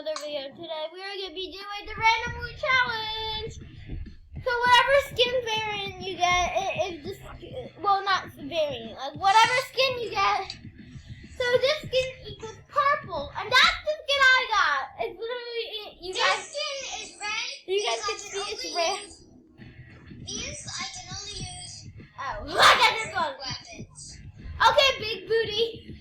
another video. Today we are going to be doing the random loot challenge. So whatever skin variant you get, it is just, well, not variant, like whatever skin you get. So this skin equals purple, and that's the skin I got. It's literally, you guys. This skin is red. You guys can see it's red. These I can only use. Oh, look at this one. Weapons. Okay, big booty.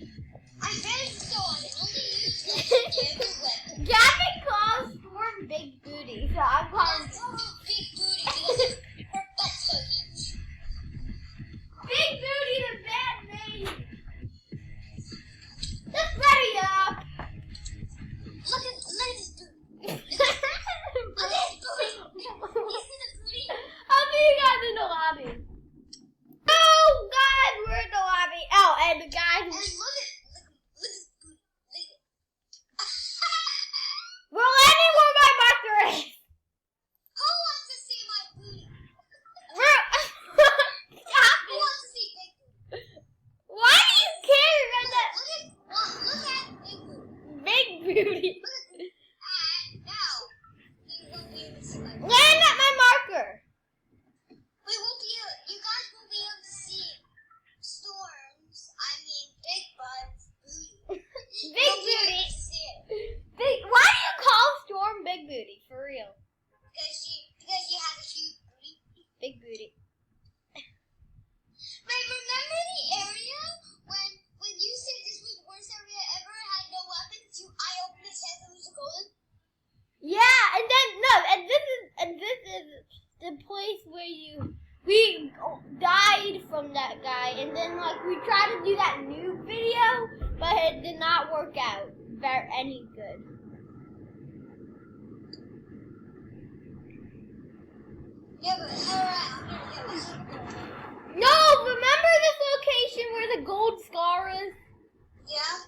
I'm red, so I can only use legendary weapons. Gavin calls Storm big booty, so I'm calling big booty because her butt's so huge. Big booty, the bad name. Just ready up. Look at this booty. Look at this booty. You see the booty? I'll see you guys in the lobby. Oh, guys, we're in the lobby. Oh, and the guys. And look at this booty. We're landing where my marker is. Who wants to see my booty? Who wants to see big booty? Why do you care about that? Look at big booty. Big booty. No. You won't be able to see my booty. Land at my marker. We won't be able, you guys won't be able to see Storms. I mean, Big Bud's booty. Big You'll be able booty. to see it. Big. Why do you call Storm Big Booty? For real. Because she has a huge booty. Big booty. Wait, remember the area when you said this was the worst area ever, had no weapons? I opened the chest and it was golden. Yeah, and then no, and this is the place where we died from that guy, and then like we tried to do that new video, but it did not work out any good. Yeah, but alright, I'm gonna get this. No, remember this location where the gold scar is? Yeah?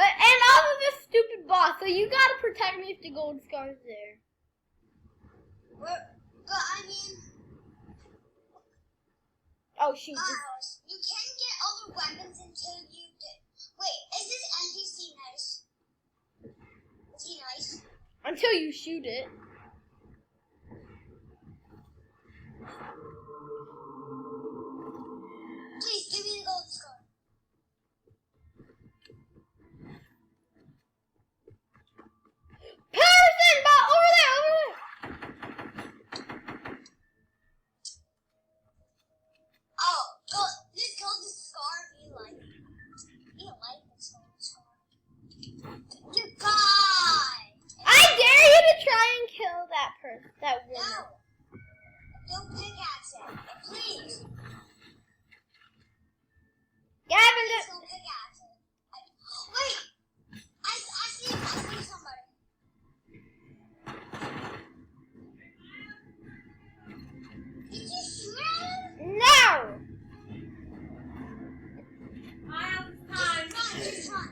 And also this stupid boss, so you gotta protect me if the gold scar is there. But I mean, Oh, she just. you can't get other weapons until you get. Wait, is this NPC nice? Is he nice? Until you shoot it. Please give me the gold scar. Patterson, over there. Oh, this gold scar you like. You don't like this gold scar. You guy! I dare you to try and kill that person, that woman. No! Don't pickaxe it. Please! Gavin, Please don't pickaxe it. Wait! I see somebody. Did you shoot at him? no! I have time. Just run.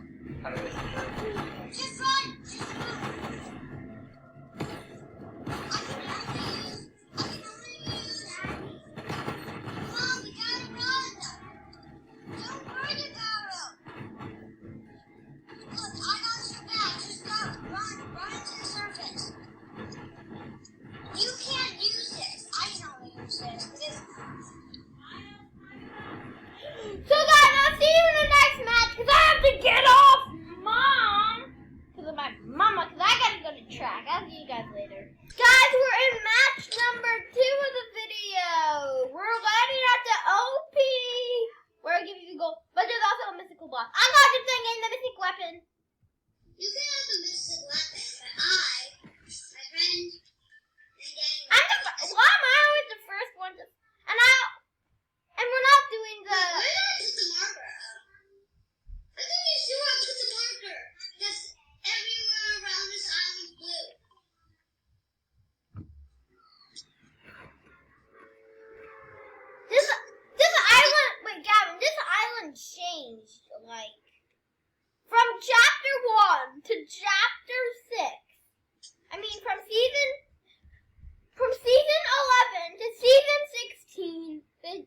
Just run. Just run. I can only use Abby. Come on, we gotta run. Don't worry about him. Look, I got your back. Just go. Run to the surface. You can't use this. I can only use this. So guys, I'll see you in the next match, because I have to get off, Mom. Because of my mama, because I gotta go to track. I'll see you guys later. Guys, we're in match number 2 of the video. We're landing at the OP. Where I give you the gold, but there's also a mystical boss. I'm not just saying the mystic weapon. You can have the mystic weapon, but my friend, Why am I always the first one to, and we're not doing the, where did I put the marker? I thought you still have put the marker. That's everywhere around this island blue. this island, wait Gavin, this island changed, like, from chapter 1 to chapter 6. I mean, from season 11 to season 16,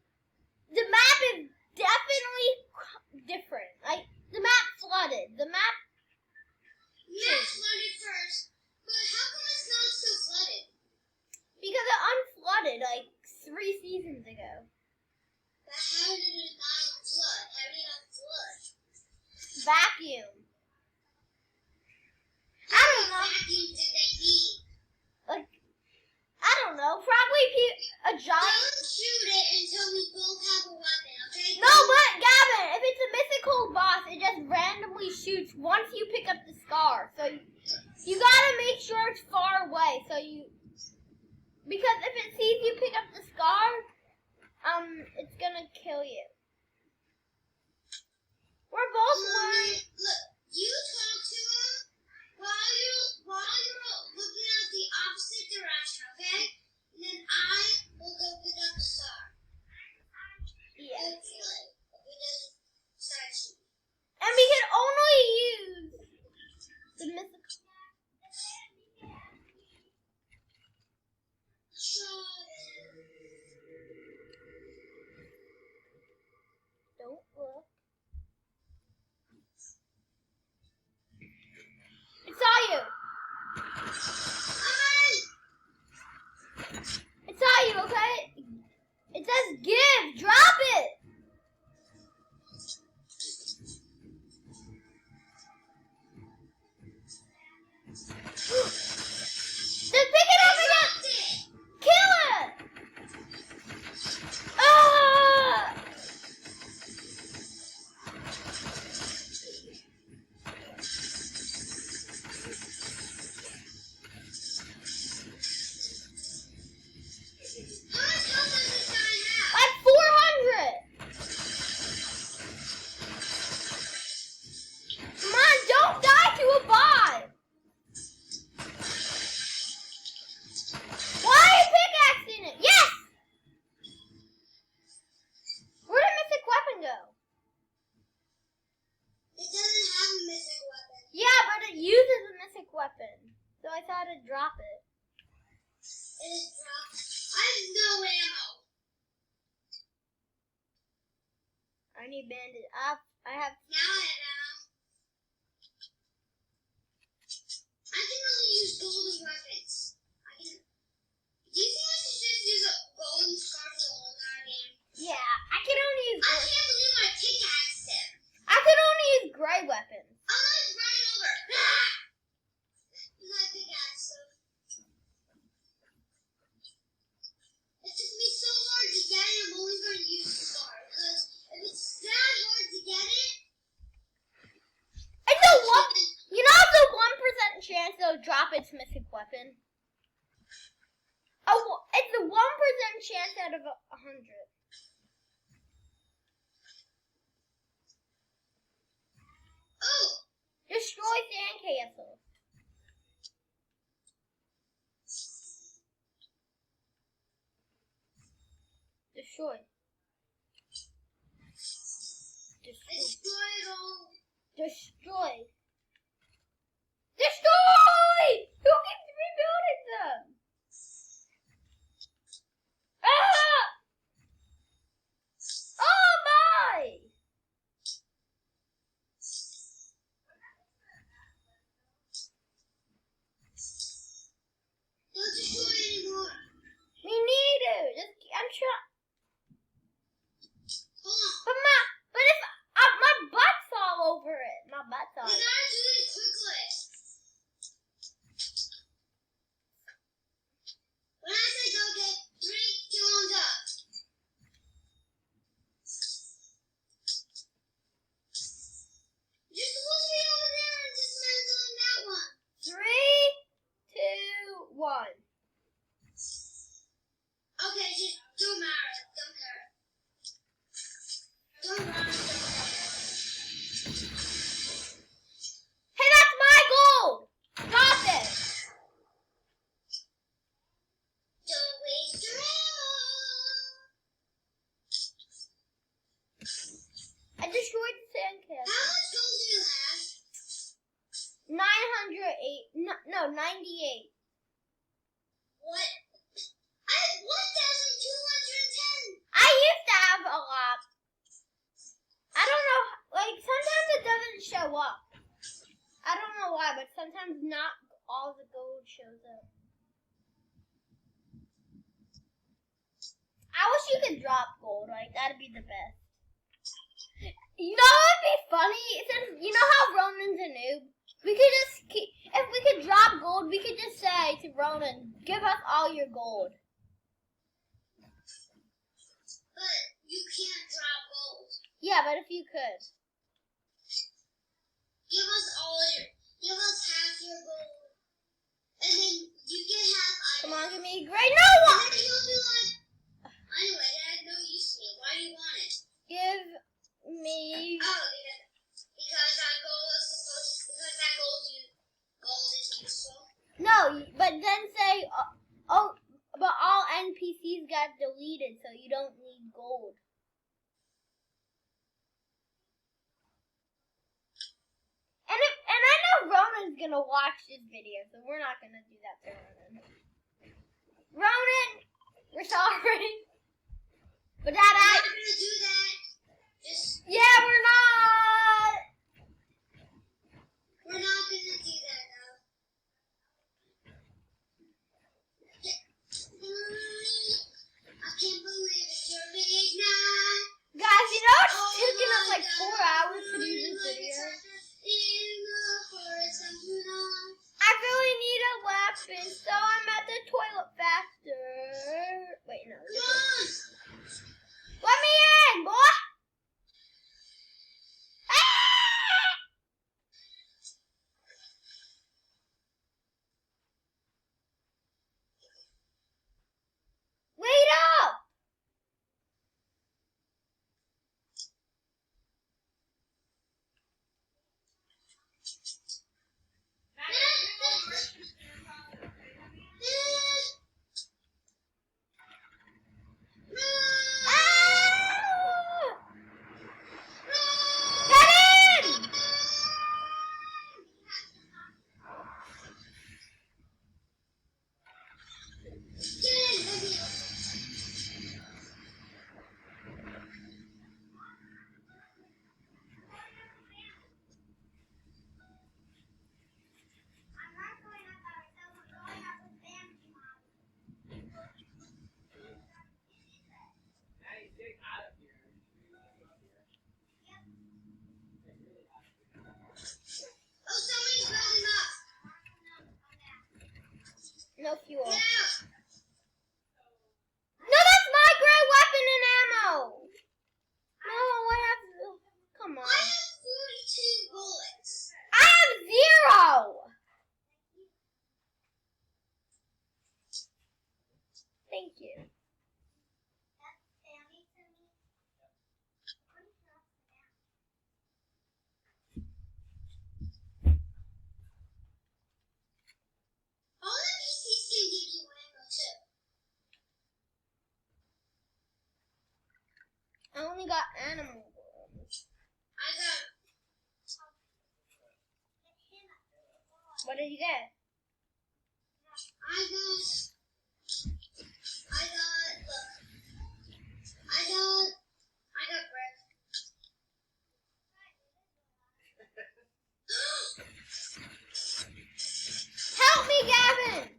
the map is definitely different. Like, the map flooded. The map Yeah, it flooded first. But how come it's not still flooded? Because it unflooded like 3 seasons ago. But how did it not flood? How did it unflood? Vacuum. I don't know. What vacuum did they need? Like, I don't know. Probably a giant. Don't shoot it until we both have a weapon, okay? No, but Gavin, if it's a mythical boss, it just randomly shoots once you pick up the scar. So you gotta make sure it's far away. Because if it sees you pick up the scar, it's gonna kill you. We're both worried. Look, you talk to him while you're looking at the opposite direction, okay? And then I will go pick up the star. Yeah. Hopefully, if it doesn't start shooting. And we can only use the mythical. Don't look. It saw you. It saw you, okay? It says give. Drop it. Just pick it up again. Kill it. Ah! Like 400. Come on, don't die to a bot. Why are you pickaxing it? Yes! Where did mythic weapon go? It doesn't have a mythic weapon. Yeah, but it uses a mythic weapon. So I thought I'd drop it. It is dropped. I have no ammo. I need bandage. I have. Now I have ammo. I can only use golden weapons. Do you think I should just use a golden scarf for the whole entire game? Yeah, I can only use. I can't believe I pickaxed him. I can only use gray weapons. I'm not running over. Ah! I pickaxed him. It took me so hard to get it. I'm only going to use the scar because if it's that hard to get it, It's a one. You know, it's a 1% chance it'll drop its mythic weapon. It's a 1% chance out of 100. oh, Destroy sandcastle. Destroy. I destroyed all. Destroy. Destroy! Who keeps rebuilding them? Ah! Oh my! Don't destroy anymore. We need it. I'm trying. Hold on. But if my butt's all over it. My butt's all We over it. gotta do it quickly. When I say go, okay, 3, 2, 1, go. You're supposed to be over there and dismantling that one. 3, 2, 1. Okay, just don't matter. Don't care. Don't matter. Hey, that's my gold! Got it! Don't waste your ammo. I destroyed the sandcastle. How much gold do you have? 908. No, 98. What? I have 1,210. I used to have a lot. I don't know. Like, sometimes it doesn't show up. I I don't know why, but sometimes not all the gold shows up. I wish you could drop gold. Like, that'd be the best. You know what would be funny? Since you know how Ronan's a noob? We could just if we could drop gold, we could just say to Ronan, give us all your gold. But you can't drop gold. Yeah, but if you could. Give us half your gold. And then you can have Come items. on, give me a great no And one. then you'll be like, anyway, that had no use to me. Why do you want it? Give me. Oh, because that gold is useful. No, but then say, oh, but all NPCs got deleted, so you don't need gold. And I know Ronan's gonna watch this video, so we're not gonna do that to Ronan. Ronan, we're sorry. But We're not gonna do that. yeah, we're not. We're not gonna do that now. I can't believe it's your big night. Guys, you know it's taking us like 4 hours to do this video. I really need a weapon, so I'm at the toilet faster. Wait, no. Let me in, boy! Ah! Wait up! No fuel. No, that's my gray weapon and ammo. No, I have. Come on. I have 42 bullets. I have 0. Thank you. All the PCs can give you ammo too. I only got animal worms. What did you get? I got bread. Help me, Gavin!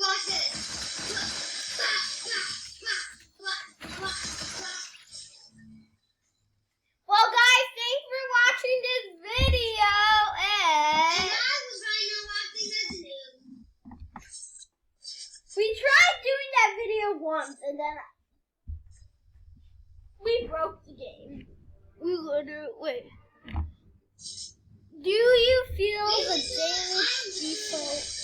Watch this. Well, guys, thanks for watching this video, And and I was right now watching this noob. we tried doing that video once, and then we broke the game. We literally, wait. Do you feel the damage default?